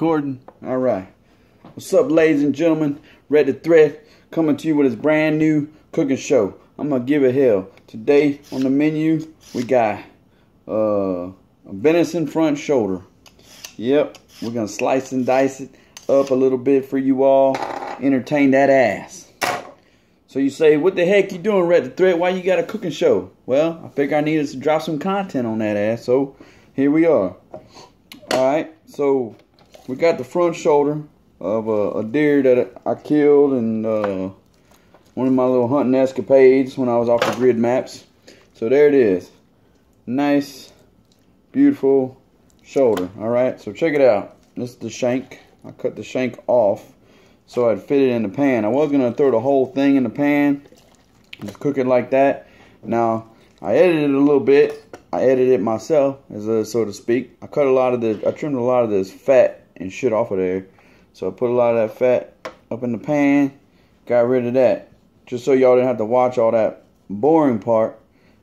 Recording? Alright. What's up, ladies and gentlemen? Rhett the Thrhett coming to you with his brand new cooking show. I'm going to give it hell. Today on the menu, we got a venison front shoulder. Yep, we're going to slice and dice it up a little bit for you all. Entertain that ass. So you say, what the heck you doing, Rhett the Thrhett? Why you got a cooking show? Well, I figured I needed to drop some content on that ass, so here we are. Alright, so we got the front shoulder of a deer that I killed in one of my little hunting escapades when I was off the grid maps. So there it is. Nice, beautiful shoulder. Alright, so check it out. This is the shank. I cut the shank off so I'd fit it in the pan. I was going to throw the whole thing in the pan, just cook it like that. Now, I edited it a little bit. I edited it myself, so to speak. I trimmed a lot of this fat and shit off of there. So I put a lot of that fat up in the pan, got rid of that. Just so y'all didn't have to watch all that boring part,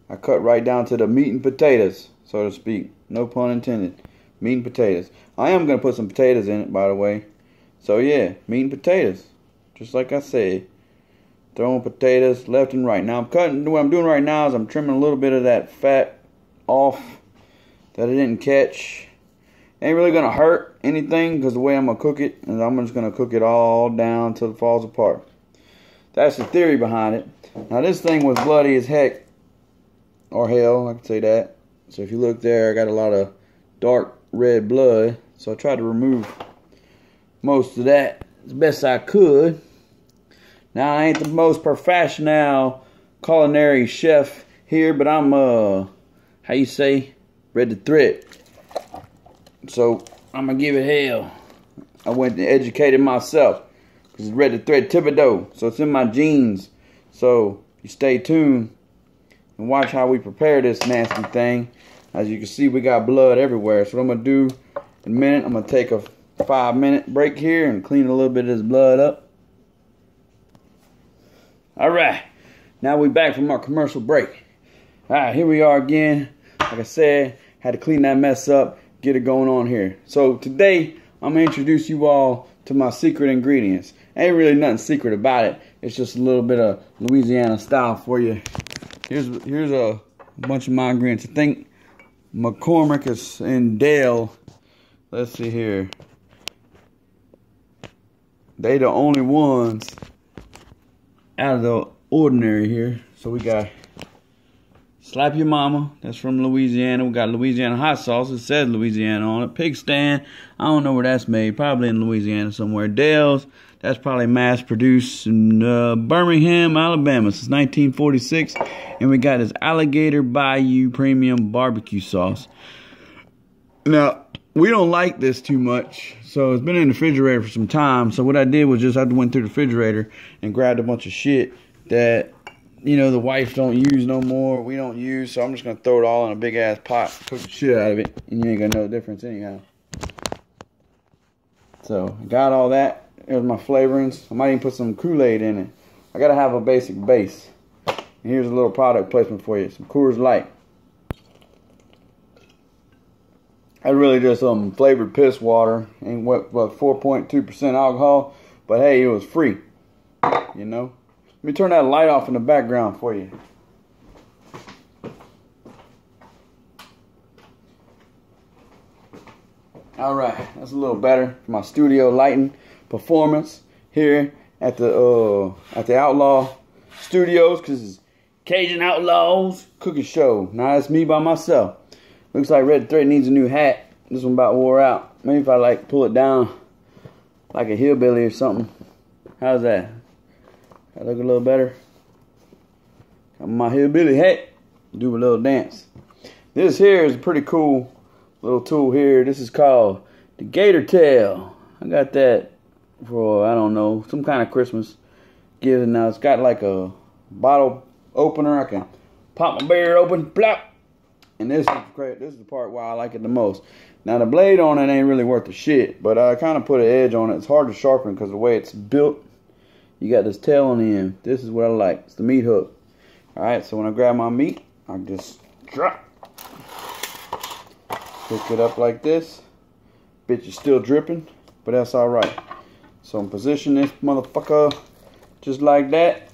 I cut right down to the meat and potatoes, so to speak. No pun intended. Meat and potatoes. I am going to put some potatoes in it, by the way. So yeah, meat and potatoes. Just like I said. Throwing potatoes left and right. Now what I'm doing right now is I'm trimming a little bit of that fat off that I didn't catch. Ain't really gonna hurt anything because the way I'm gonna cook it is I'm just gonna cook it all down till it falls apart. That's the theory behind it. Now this thing was bloody as heck, or hell, I can say that. So if you look there, I got a lot of dark red blood. So I tried to remove most of that as best I could. Now I ain't the most professional culinary chef here, but I'm how you say, Rhett the Thrhett. So I'm gonna give it hell. I went and educated myself because it's Rhett the Thrhett Thibodeau, so it's in my genes. So you stay tuned and watch how we prepare this nasty thing. As you can see, we got blood everywhere. So what I'm gonna do in a minute, I'm gonna take a 5-minute break here and clean a little bit of this blood up. Alright, now we back from our commercial break. Alright, here we are again. Like I said, had to clean that mess up, get it going on here. So today, I'm going to introduce you all to my secret ingredients. Ain't really nothing secret about it. It's just a little bit of Louisiana style for you. Here's a bunch of my ingredients. I think McCormick and Dale, let's see here. They the only ones out of the ordinary here. So we got Slap Your Mama, that's from Louisiana. We got Louisiana hot sauce, it says Louisiana on it. Pig Stand, I don't know where that's made, probably in Louisiana somewhere. Dale's, that's probably mass produced in Birmingham, Alabama since 1946. And we got this Alligator Bayou Premium Barbecue Sauce. Now, we don't like this too much, so it's been in the refrigerator for some time. So what I did was just I went through the refrigerator and grabbed a bunch of shit that, you know, the wife don't use no more, we don't use, so I'm just gonna throw it all in a big ass pot, cook the shit out of it, and you ain't gonna know the difference anyhow. So I got all that. There's my flavorings. I might even put some Kool-Aid in it. I gotta have a basic base. And here's a little product placement for you. Some Coors Light. I really just flavored piss water and what 4.2% alcohol, but hey, it was free. You know. Let me turn that light off in the background for you. Alright, that's a little better for my studio lighting performance here at the Outlaw Studios, because it's Cajun Outlaws cooking show. Now it's me by myself. Looks like Rhett the Thrhett needs a new hat. This one about wore out. Maybe if I like pull it down like a hillbilly or something. How's that? I look a little better. Got my hillbilly hat. Do a little dance. This here is a pretty cool little tool here. This is called the Gator Tail. I got that for, I don't know, some kind of Christmas gift. Now it's got like a bottle opener. I can pop my beer open, plop. And this is great. This is the part why I like it the most. Now the blade on it ain't really worth the shit, but I kind of put an edge on it. It's hard to sharpen because the way it's built. You got this tail on the end. This is what I like. It's the meat hook. Alright, so when I grab my meat, I just drop. Pick it up like this. Bitch is still dripping. but that's alright. So I'm position this motherfucker just like that.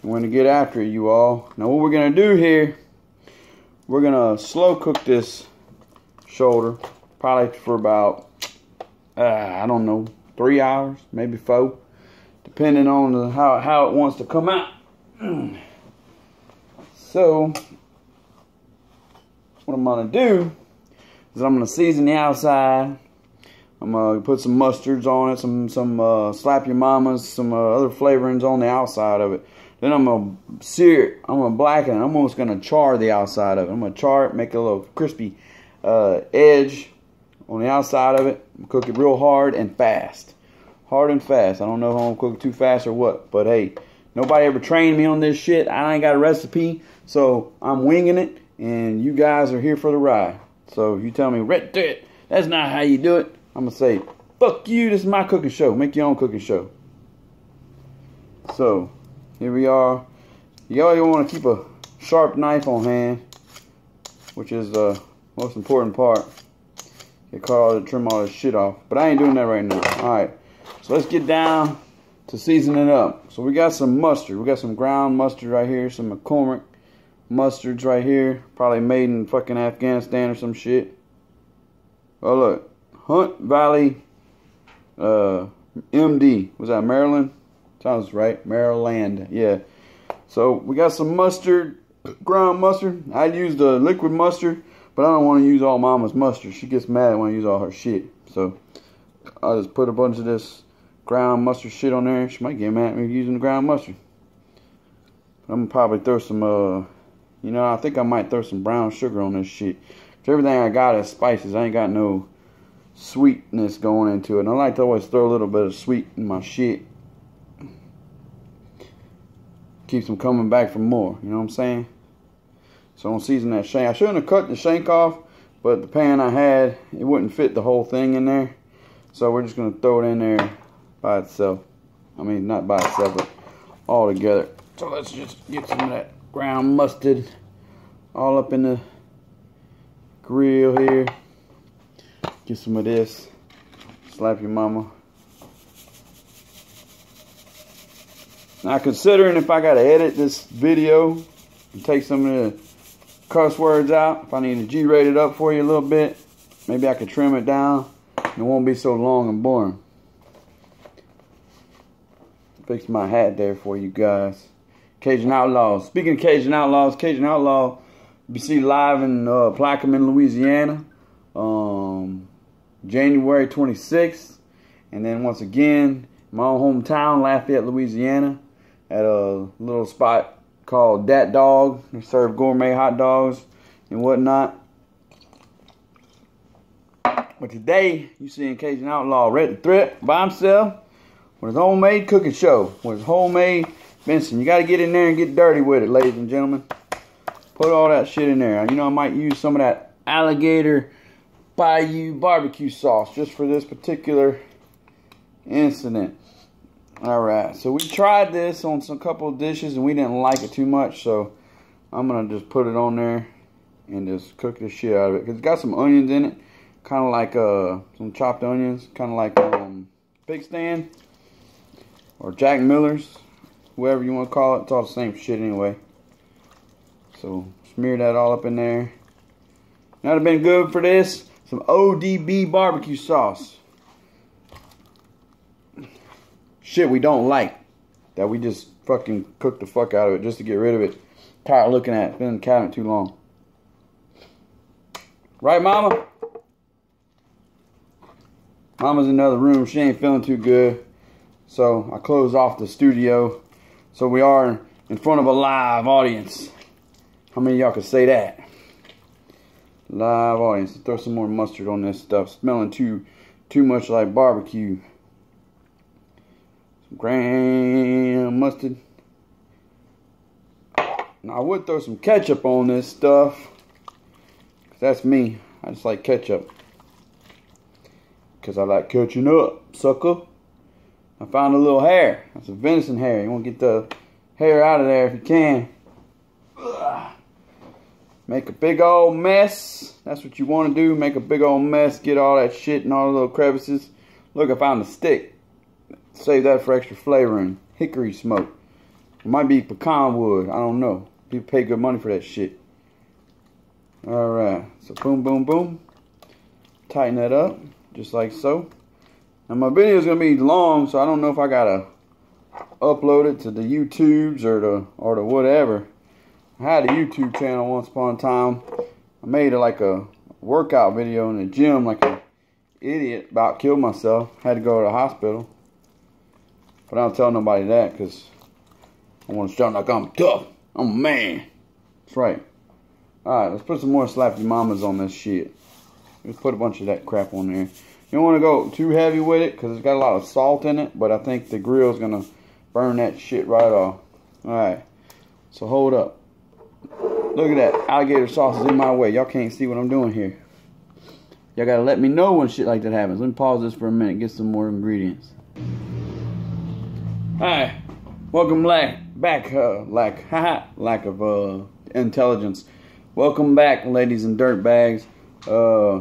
We're gonna get after it, you all. Now what we're gonna do here, we're gonna slow cook this shoulder, probably for about I don't know, 3 hours, maybe 4, depending on how it wants to come out. So what I'm gonna do is I'm gonna season the outside. I'm gonna put some mustards on it, some slap your mamas, some other flavorings on the outside of it. Then I'm gonna sear it. I'm gonna blacken it. I'm almost gonna char the outside of it. I'm gonna char it, make a little crispy edge on the outside of it. Cook it real hard and fast. Hard and fast. I don't know if I'm gonna cook it too fast or what, but hey, nobody ever trained me on this shit. I ain't got a recipe, so I'm winging it, and you guys are here for the ride. So if you tell me, Rhett, that's not how you do it, I'm gonna say, fuck you, this is my cooking show. Make your own cooking show. So here we are. You always want to keep a sharp knife on hand, which is the most important part. Get called to trim all this shit off, but I ain't doing that right now. Alright, so let's get down to seasoning up. So we got some mustard. We got some ground mustard right here, some McCormick mustards right here, probably made in fucking Afghanistan or some shit. Oh look, Hunt Valley MD. Was that Maryland? Sounds right, Maryland. Yeah. So we got some mustard, ground mustard. I use the liquid mustard, but I don't want to use all Mama's mustard. She gets mad when I use all her shit. So I'll just put a bunch of this ground mustard shit on there. She might get mad at me using the ground mustard. I'm gonna probably throw some you know, I think I might throw some brown sugar on this shit. Everything I got is spices. I ain't got no sweetness going into it. And I like to always throw a little bit of sweet in my shit. Keeps them coming back for more. You know what I'm saying? So I'm gonna season that shank. I shouldn't have cut the shank off, but the pan I had, it wouldn't fit the whole thing in there. So we're just gonna throw it in there by itself. I mean, not by itself, but all together. So let's just get some of that ground mustard all up in the grill here. Get some of this. Slap your mama. Now considering if I gotta edit this video and take some of the cuss words out, if I need to G-rate it up for you a little bit, maybe I could trim it down and it won't be so long and boring. Fix my hat there for you guys. Cajun Outlaws. Speaking of Cajun Outlaws, Cajun Outlaw, you see live in Plaquemine, Louisiana, January 26th. And then once again, my own hometown, Lafayette, Louisiana, at a little spot called Dat Dog. They serve gourmet hot dogs and whatnot. But today, you see Cajun Outlaw, Rhett Thrhett by himself with his homemade cooking show, with his homemade venison. You got to get in there and get dirty with it, ladies and gentlemen. Put all that shit in there. You know, I might use some of that alligator Bayou barbecue sauce just for this particular incident. Alright, so we tried this on some couple of dishes and we didn't like it too much, so I'm going to just put it on there and just cook the shit out of it. Because it's got some onions in it, kind of like some chopped onions, kind of like Pig Stand or Jack Miller's. Whatever you want to call it, it's all the same shit anyway. So smear that all up in there. That'd have been good for this. Some ODB barbecue sauce. Shit we don't like. That we just fucking cook the fuck out of it just to get rid of it. Tired of looking at it. Been in the cabinet too long. Right, Mama? Mama's in another room. She ain't feeling too good. So I closed off the studio. So we are in front of a live audience. How many of y'all can say that? Live audience. Throw some more mustard on this stuff. Smelling too much like barbecue. Some ground mustard. Now I would throw some ketchup on this stuff. 'Cause that's me. I just like ketchup. 'Cause I like catching up, sucker. I found a little hair. That's a venison hair. You want to get the hair out of there if you can. Ugh. Make a big old mess. That's what you want to do. Make a big old mess. Get all that shit in all the little crevices. Look, I found a stick. Save that for extra flavoring. Hickory smoke. It might be pecan wood. I don't know. People pay good money for that shit. Alright. So boom, boom, boom. Tighten that up. Just like so. Now my video is going to be long, so I don't know if I got to upload it to the YouTubes or the whatever. I had a YouTube channel once upon a time. I made like a workout video in the gym like an idiot. About killed myself. Had to go to the hospital. But I don't tell nobody that because I want to sound like I'm tough. I'm a man. That's right. Alright, let's put some more slappy mamas on this shit. Let's put a bunch of that crap on there. You don't want to go too heavy with it because it's got a lot of salt in it. But I think the grill's going to burn that shit right off. Alright. So hold up. Look at that. Alligator sauce is in my way. Y'all can't see what I'm doing here. Y'all got to let me know when shit like that happens. Let me pause this for a minute. Get some more ingredients. Alright. Welcome back. Lack of intelligence. Welcome back, ladies and dirtbags.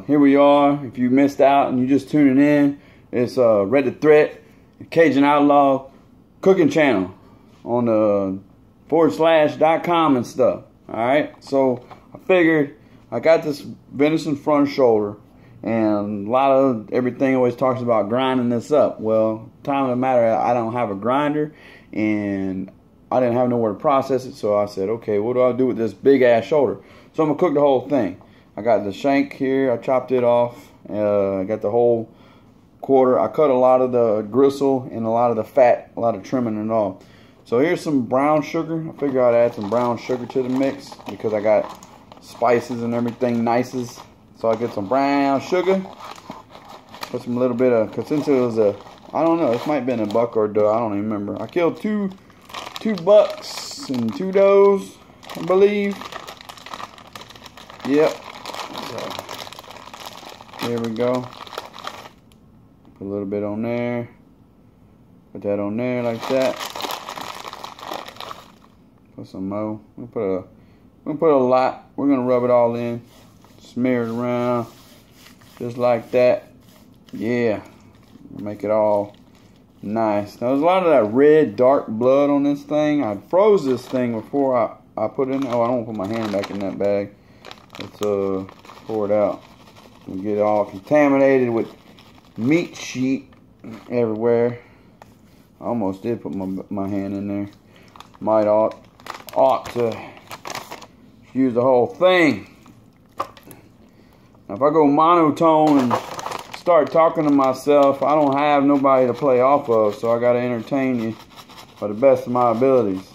Here we are. If you missed out and you just tuning in, it's Rhett the Thrhett, Cajun Outlaw cooking channel on the /.com and stuff. Alright, so I figured I got this venison front shoulder, and a lot of everything always talks about grinding this up. Well, time of the matter, I don't have a grinder, and I didn't have nowhere to process it, so I said, okay, what do I do with this big ass shoulder? So I'm gonna cook the whole thing. I got the shank here. I chopped it off. I got the whole quarter. I cut a lot of the gristle and a lot of the fat, a lot of trimming and all. So here's some brown sugar. I figure I'd add some brown sugar to the mix because I got spices and everything nices. So I get some brown sugar. Put some little bit of, because since it was a, I don't know, this might have been a buck or a doe. I don't even remember. I killed two bucks and 2 does, I believe. Yep. So, here we go. Put a little bit on there. Put that on there like that. Put some more. We'll put a lot. We're gonna rub it all in. Smear it around. Just like that. Yeah. Make it all nice. Now there's a lot of that red dark blood on this thing. I froze this thing before I put it in. Oh, I don't want to put my hand back in that bag. Let's pour it out. We get it all contaminated with meat sheet everywhere. I almost did put my hand in there. Might ought to use the whole thing. Now if I go monotone and start talking to myself, I don't have nobody to play off of, so I got to entertain you by the best of my abilities.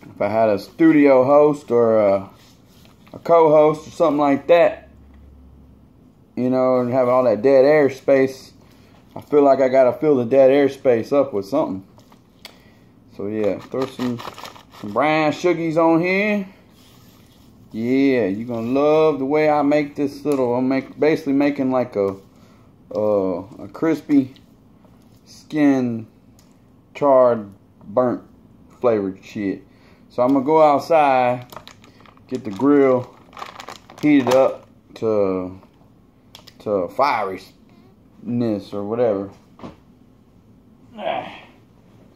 If I had a studio host or a co-host or something like that, you know, and have all that dead air space, I feel like I gotta fill the dead air space up with something. So yeah, throw some brown sugies on here. Yeah, you're gonna love the way I make this little. I'm basically making like a crispy skin charred burnt flavored shit. So I'm gonna go outside, get the grill heated up to fieriness or whatever.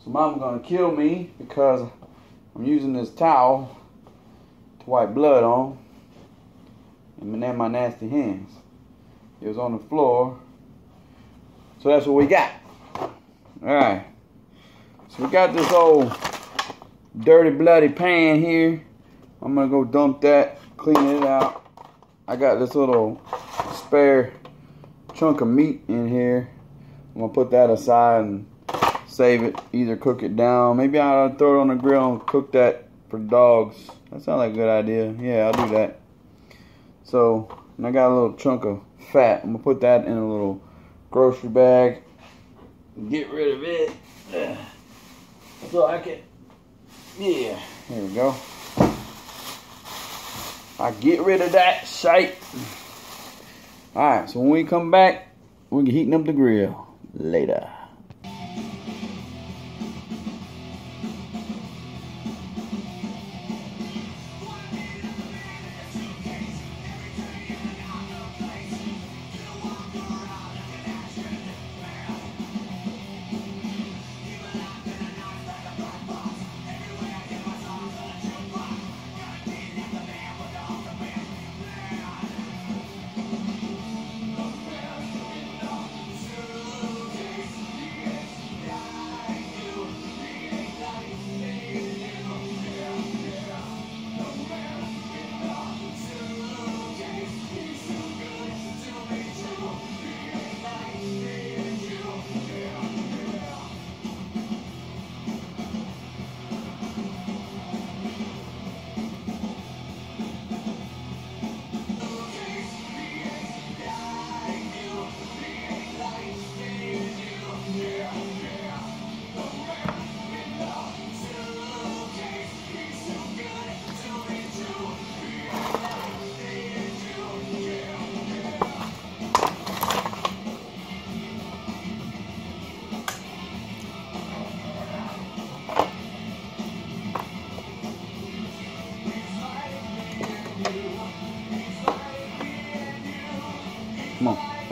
So mom's gonna kill me because I'm using this towel to wipe blood on, and then my nasty hands. It was on the floor. So that's what we got. Alright. So we got this old dirty bloody pan here. I'm gonna go dump that, clean it out. I got this little spare chunk of meat in here. I'm gonna put that aside and save it, either cook it down. Maybe I'll throw it on the grill and cook that for dogs. That sounds like a good idea. Yeah, I'll do that. So, and I got a little chunk of fat. I'm gonna put that in a little grocery bag. Get rid of it. So I can, yeah, here we go. I get rid of that shite. Alright, so when we come back, we're heating up the grill. Later.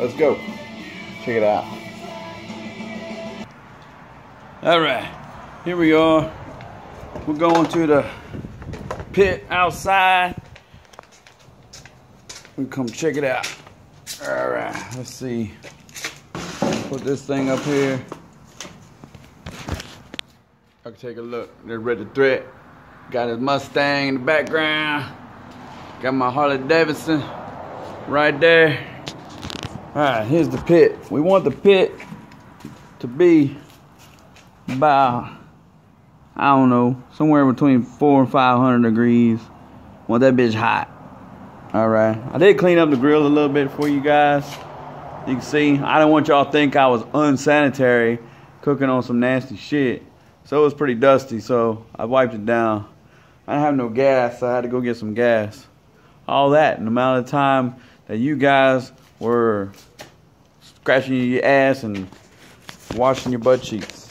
Let's go. Check it out. Alright, here we are. We're going to the pit outside. We come check it out. Alright, let's see. Put this thing up here. I can take a look. There's Rhett the Thrhett. Got his Mustang in the background. Got my Harley Davidson right there. Alright, here's the pit. We want the pit to be about, I don't know, somewhere between 400 and 500 degrees. Want that bitch hot. Alright, I did clean up the grill a little bit for you guys. You can see, I didn't want y'all to think I was unsanitary cooking on some nasty shit. So it was pretty dusty, so I wiped it down. I didn't have no gas, so I had to go get some gas. All that in the amount of time that you guys were scratching your ass and washing your butt cheeks.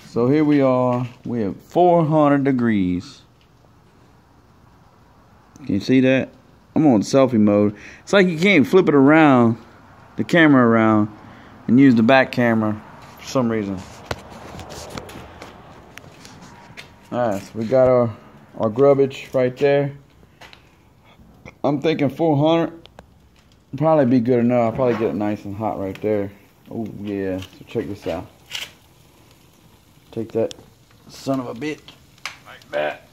So here we are. We have 400 degrees. Can you see that? I'm on selfie mode. It's like you can't flip it around, the camera around, and use the back camera for some reason. Alright, so we got our grubbage right there. I'm thinking 400 probably be good enough. I'll probably get it nice and hot right there. Oh yeah, so check this out. Take that son of a bitch like that.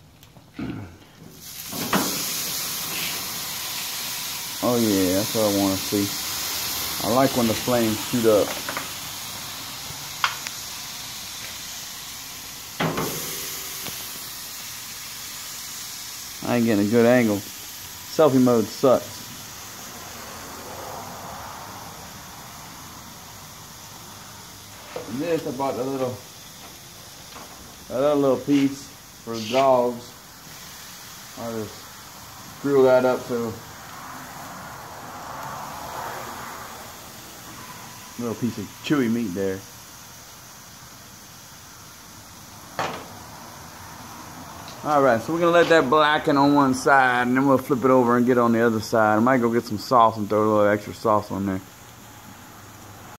Oh yeah, that's what I want to see. I like when the flames shoot up. I ain't getting a good angle. Selfie mode sucks. And this, I bought a little piece for the dogs. I'll just screw that up to a little piece of chewy meat there. Alright, so we're going to let that blacken on one side, and then we'll flip it over and get on the other side. I might go get some sauce and throw a little extra sauce on there.